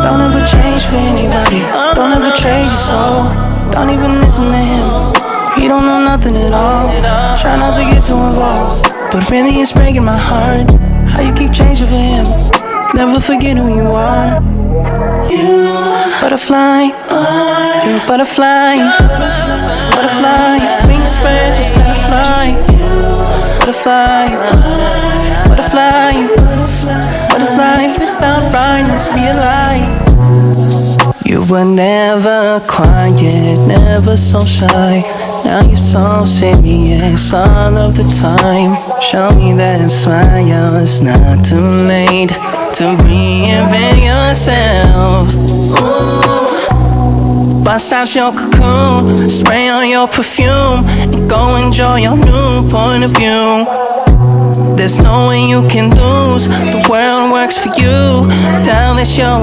Don't ever change for anybody. Don't ever trade your soul. Don't even listen to him. He don't know nothing at all. Try not to get too involved, but really it's breaking my heart how you keep changing for him. Never forget who you are. You butterfly, you're a butterfly. Butterfly, wings spread, just let it fly. Butterfly, butterfly. What is life without brightness? Be a light. You were never quiet, never so shy. Now you're so serious all of the time. Show me that smile, it's not too late to reinvent yourself. Ooh. Bust out your cocoon, spray on your perfume, and go enjoy your new point of view. There's no way you can lose, the world works for you. Now that you're a